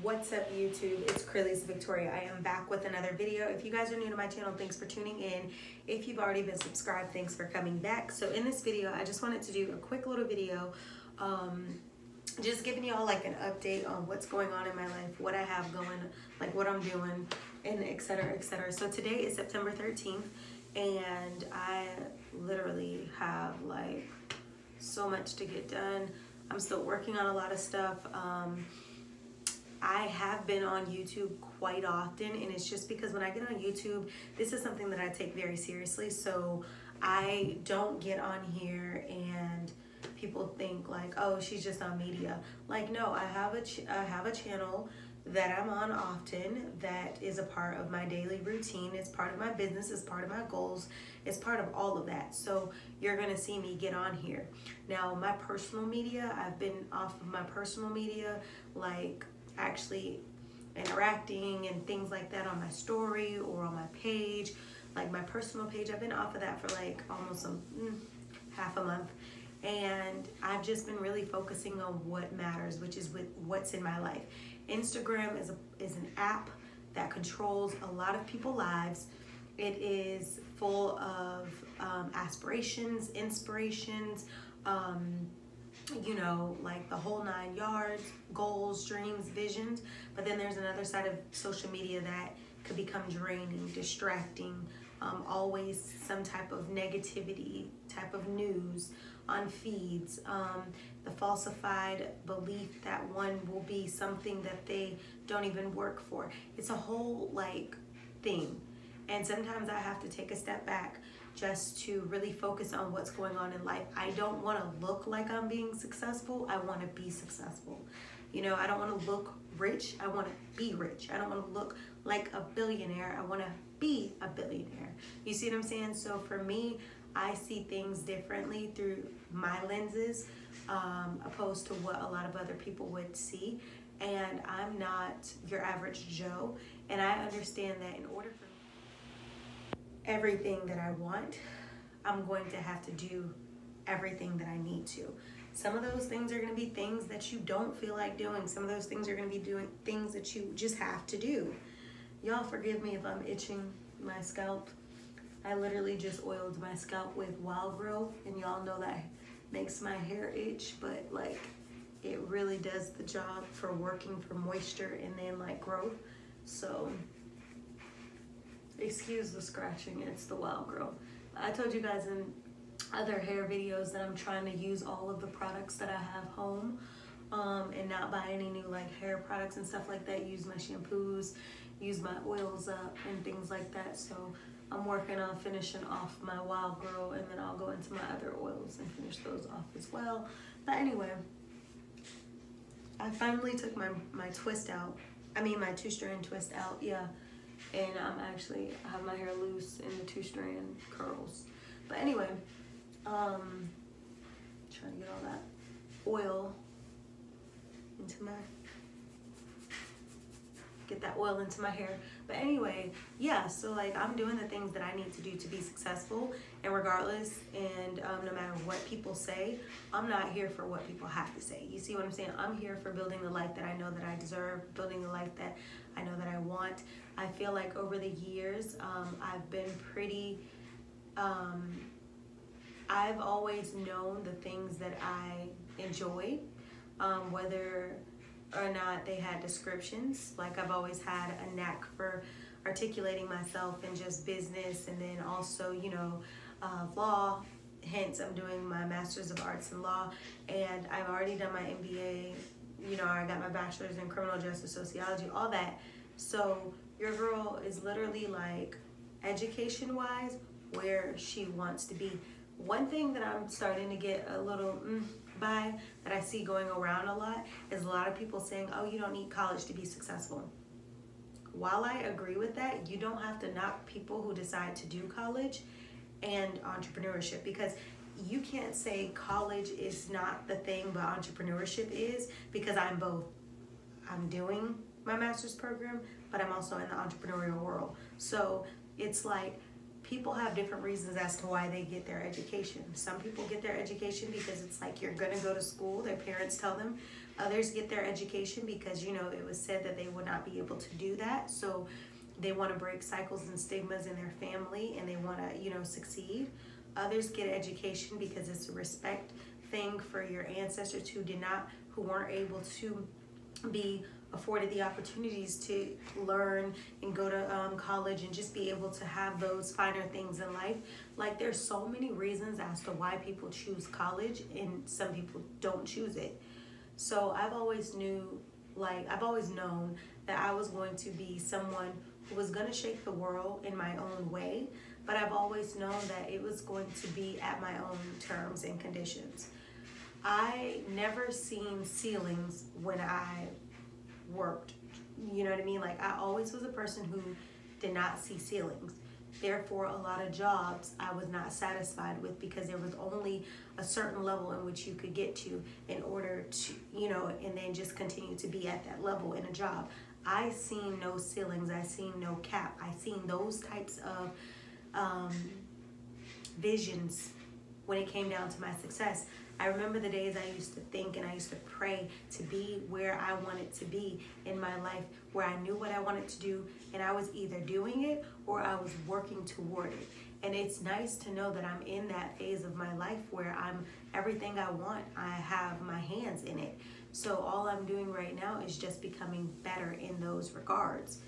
What's up, YouTube? It's Curly's Victoria. I am back with another video. If you guys are new to my channel, thanks for tuning in. If you've already been subscribed, thanks for coming back. So in this video, I just wanted to do a quick little video, just giving y'all like an update on what's going on in my life, what I have going, like what I'm doing, and etc, etc. So today is September 13th, and I literally have like so much to get done. I'm still working on a lot of stuff. I have been on YouTube quite often, and it's just because when I get on YouTube, this is something that I take very seriously. So I don't get on here and people think like, oh, she's just on media. Like, no, I have a channel that I'm on often that is a part of my daily routine. It's part of my business, it's part of my goals, it's part of all of that. So you're gonna see me get on here. Now, my personal media, I've been off of my personal media, like actually interacting and things like that on my story or on my page. Like my personal page, I've been off of that for like almost half a month. And I've just been really focusing on what matters, which is with what's in my life. Instagram is an app that controls a lot of people's lives. It is full of aspirations, inspirations, you know, like the whole 9 yards, goals, dreams, visions. But then there's another side of social media that could become draining, distracting, always some type of negativity, type of news on feeds, the falsified belief that one will be something that they don't even work for. It's a whole like thing. And sometimes I have to take a step back just to really focus on what's going on in life. I don't want to look like I'm being successful. I want to be successful. You know, I don't want to look rich. I want to be rich. I don't want to look like a billionaire. I want to be a billionaire. You see what I'm saying? So for me, I see things differently through my lenses, opposed to what a lot of other people would see. And I'm not your average Joe. And I understand that in order for everything that I want, I'm going to have to do everything that I need to. Some of those things are going to be things that you don't feel like doing. Some of those things are going to be doing things that you just have to do. Y'all forgive me if I'm itching my scalp. I literally just oiled my scalp with Wild Growth, and y'all know that makes my hair itch, but like it really does the job for working for moisture and then like growth. So excuse the scratching, it's the Wild Growth. I told you guys in other hair videos that I'm trying to use all of the products that I have home, and not buy any new like hair products and stuff like that. Use my shampoos, use my oils up and things like that. So I'm working on finishing off my Wild Grow, and then I'll go into my other oils and finish those off as well. But anyway, I finally took my twist out. I mean my 2-strand twist out, yeah. And I have my hair loose in the 2-strand curls. But anyway, trying to get all that oil into my hair. But anyway, yeah, so like I'm doing the things that I need to do to be successful, and regardless, and no matter what people say, I'm not here for what people have to say. You see what I'm saying? I'm here for building the life that I know that I deserve, building the life that I know that I want. I feel like over the years, I've been pretty, I've always known the things that I enjoy, whether or not they had descriptions. Like I've always had a knack for articulating myself in just business, and then also, you know, law. Hence, I'm doing my Master's of Arts in Law, and I've already done my MBA. You know, I got my bachelor's in criminal justice sociology, all that. So your girl is literally like education-wise where she wants to be. One thing that I'm starting to get a little by that I see going around a lot is a lot of people saying, oh, you don't need college to be successful. While I agree with that, you don't have to knock people who decide to do college and entrepreneurship, because you can't say college is not the thing but entrepreneurship is, because I'm both. I'm doing my master's program, but I'm also in the entrepreneurial world. So it's like people have different reasons as to why they get their education. Some people get their education because it's like you're gonna go to school, their parents tell them, Others get their education because, you know, it was said that they would not be able to do that. So they want to break cycles and stigmas in their family, and they want to, you know, succeed. Others get education because it's a respect thing for your ancestors who weren't able to be afforded the opportunities to learn and go to college and just be able to have those finer things in life. Like, there's so many reasons as to why people choose college, and some people don't choose it. So I've always known that I was going to be someone who was going to shake the world in my own way, but I've always known that it was going to be at my own terms and conditions. I never seen ceilings when I worked. You know what I mean? Like, I always was a person who did not see ceilings. Therefore, a lot of jobs I was not satisfied with because there was only a certain level in which you could get to in order to, you know, and then just continue to be at that level in a job. I seen no ceilings. I seen no cap. I seen those types of visions when it came down to my success. I remember the days I used to think and I used to pray to be where I wanted to be in my life, where I knew what I wanted to do, and I was either doing it or I was working toward it. And it's nice to know that I'm in that phase of my life where I'm everything I want, I have my hands in it. So all I'm doing right now is just becoming better in those regards.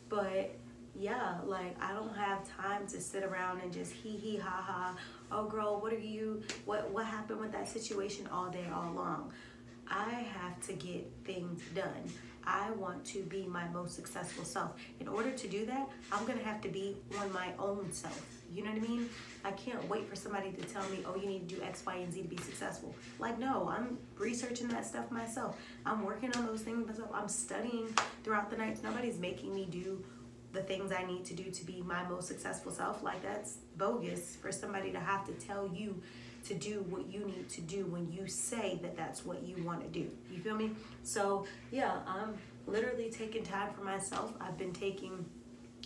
But yeah, like, I don't have time to sit around and just hee hee ha ha, oh girl, what happened with that situation all day, all long. I have to get things done. I want to be my most successful self. In order to do that, I'm gonna have to be on my own self. You know what I mean? I can't wait for somebody to tell me, oh, you need to do X, Y, and Z to be successful. Like, no, I'm researching that stuff myself. I'm working on those things myself. I'm studying throughout the nights. Nobody's making me do the things I need to do to be my most successful self. Like, that's bogus for somebody to have to tell you to do what you need to do when you say that that's what you want to do. You feel me? So yeah, I'm literally taking time for myself. I've been taking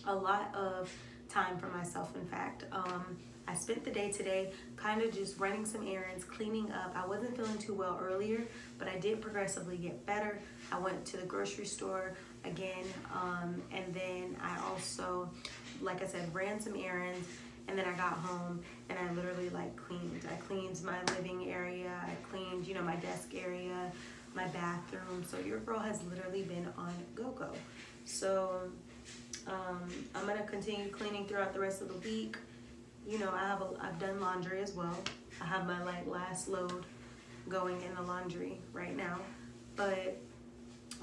a lot of time for myself. In fact, I spent the day today kind of just running some errands, cleaning up. I wasn't feeling too well earlier, but I did progressively get better. I went to the grocery store again, and then I also, like I said, ran some errands, and then I got home and I literally cleaned. I cleaned my living area, I cleaned, you know, my desk area, my bathroom. So your girl has literally been on go-go. So I'm gonna continue cleaning throughout the rest of the week. You know, I've done laundry as well. I have my last load going in the laundry right now. But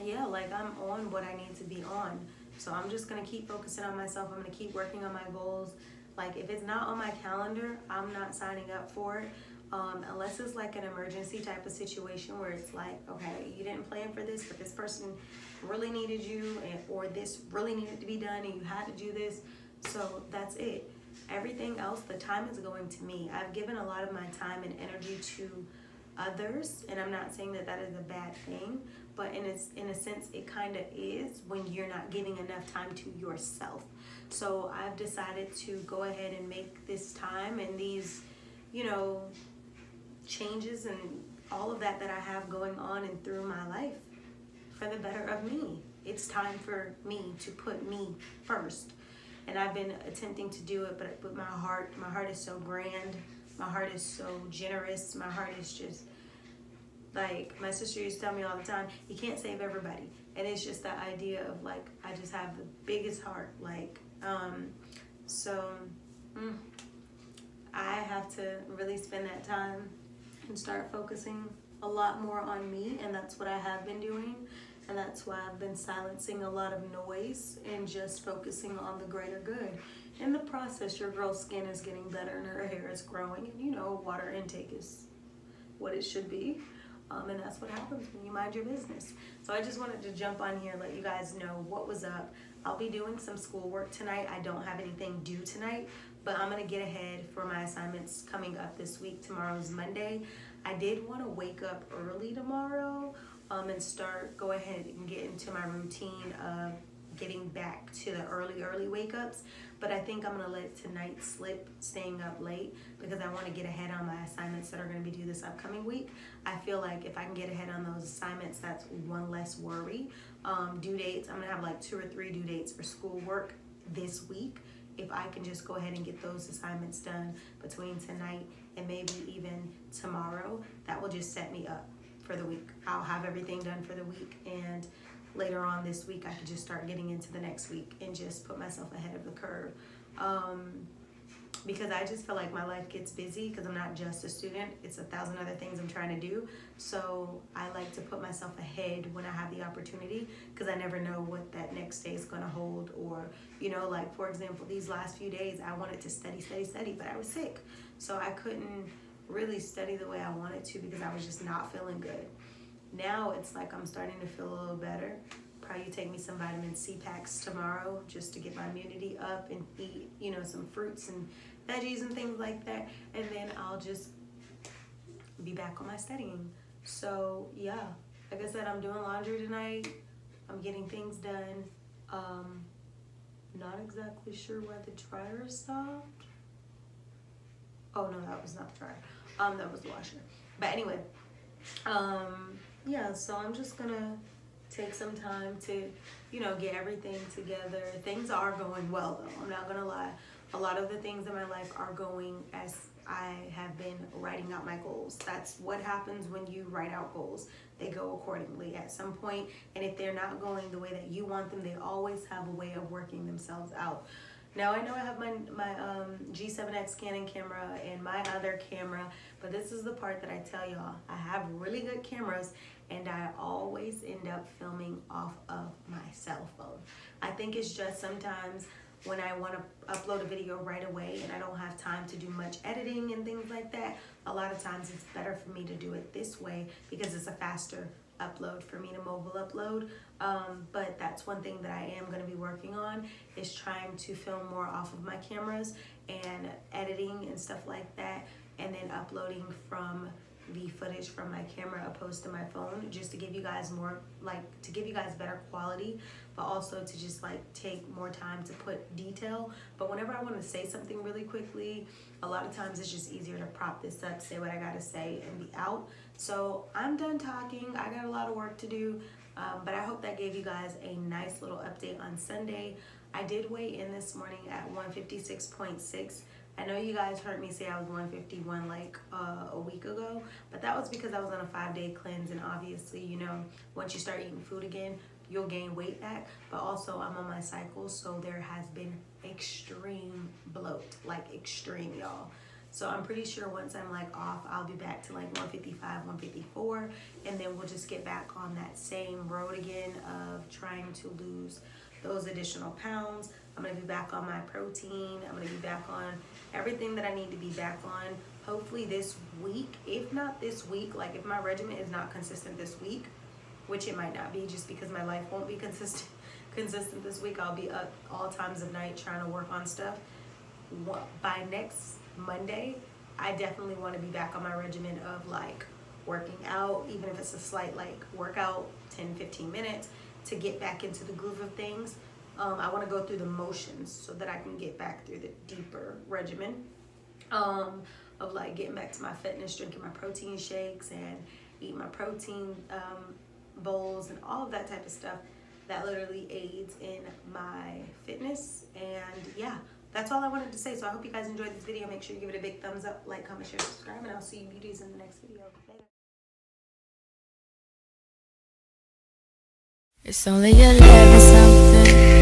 yeah, I'm on what I need to be on. So I'm just gonna keep focusing on myself. I'm gonna keep working on my goals. If it's not on my calendar, I'm not signing up for it. Unless it's an emergency type of situation where it's okay, you didn't plan for this, but this person really needed you, or this really needed to be done and you had to do this. So that's it. Everything else, the time is going to me. I've given a lot of my time and energy to others, and I'm not saying that that is a bad thing, but in a sense it kind of is when you're not giving enough time to yourself. So I've decided to go ahead and make this time and these, you know, changes and all of that I have going on and through my life for the better of me. It's time for me to put me first. And I've been attempting to do it, but with my heart is so grand. My heart is so generous. My heart is just my sister used to tell me all the time, you can't save everybody. And it's just the idea of I just have the biggest heart. I have to really spend that time and start focusing a lot more on me, and that's what I have been doing. And that's why I've been silencing a lot of noise and just focusing on the greater good. In the process, your girl's skin is getting better and her hair is growing, and you know, water intake is what it should be. And that's what happens when you mind your business. So I just wanted to jump on here, let you guys know what was up. I'll be doing some schoolwork tonight. I don't have anything due tonight, but I'm gonna get ahead for my assignments coming up this week. Tomorrow's Monday. I did want to wake up early tomorrow and go ahead and get into my routine of getting back to the early wake ups. But I think I'm gonna let tonight slip, staying up late, because I want to get ahead on my assignments that are going to be due this upcoming week. I feel like if I can get ahead on those assignments, that's one less worry. Due dates, I'm gonna have like 2 or 3 due dates for schoolwork this week. If I can just go ahead and get those assignments done between tonight and maybe even tomorrow, that will just set me up for the week. I'll have everything done for the week, and later on this week I could just start getting into the next week and just put myself ahead of the curve. Because I just feel like my life gets busy because I'm not just a student. It's 1,000 other things I'm trying to do. So I like to put myself ahead when I have the opportunity, because I never know what that next day is going to hold. Or, you know, like for example, these last few days I wanted to study, but I was sick. So I couldn't really study the way I wanted to because I was just not feeling good. Now it's like I'm starting to feel a little better. Probably take me some vitamin C packs tomorrow just to get my immunity up, and eat, you know, some fruits and veggies and things like that. And then I'll just be back on my studying. So yeah, like I said, I'm doing laundry tonight. I'm getting things done. Not exactly sure why the dryer stopped. Oh no, that was not the dryer. That was the washer. But anyway, yeah, so I'm just gonna take some time to, you know, get everything together. Things are going well though, I'm not gonna lie. A lot of the things in my life are going as I have been writing out my goals. That's what happens when you write out goals. They go accordingly at some point, and if they're not going the way that you want them, they always have a way of working themselves out. Now I know I have my G7X Canon camera and my other camera, but this is the part that I tell y'all. I have really good cameras, and I always end up filming off of my cell phone. I think it's just sometimes when I want to upload a video right away and I don't have time to do much editing and things like that, a lot of times it's better for me to do it this way because it's a faster upload for me to mobile upload. But that's one thing that I am going to be working on, is trying to film more off of my cameras and editing and stuff like that, and then uploading from the footage from my camera opposed to my phone, just to give you guys more, like, to give you guys better quality, but also to just like take more time to put detail. But whenever I want to say something really quickly, a lot of times it's just easier to prop this up, say what I gotta say, and be out. So I'm done talking. I got a lot of work to do, but I hope that gave you guys a nice little update on Sunday. I did weigh in this morning at 156.6. I know you guys heard me say I was 151 like a week ago, but that was because I was on a 5-day cleanse, and obviously, you know, once you start eating food again, you'll gain weight back. But also I'm on my cycle, so there has been extreme bloat, like extreme, y'all. So I'm pretty sure once I'm like off, I'll be back to like 155, 154, and then we'll just get back on that same road again of trying to lose those additional pounds. I'm gonna be back on my protein. I'm gonna be back on everything that I need to be back on. Hopefully this week, if not this week, like if my regimen is not consistent this week, which it might not be just because my life won't be consistent this week, I'll be up all times of night trying to work on stuff. By next Monday, I definitely want to be back on my regimen of like working out, even if it's a slight like workout, 10-15 minutes, to get back into the groove of things. I want to go through the motions so that I can get back through the deeper regimen of like getting back to my fitness, drinking my protein shakes and eating my protein bowls and all of that type of stuff that literally aids in my fitness. And yeah, that's all I wanted to say. So I hope you guys enjoyed this video. Make sure you give it a big thumbs up, like, comment, share, subscribe, and I'll see you beauties in the next video. Later. It's only 11 something.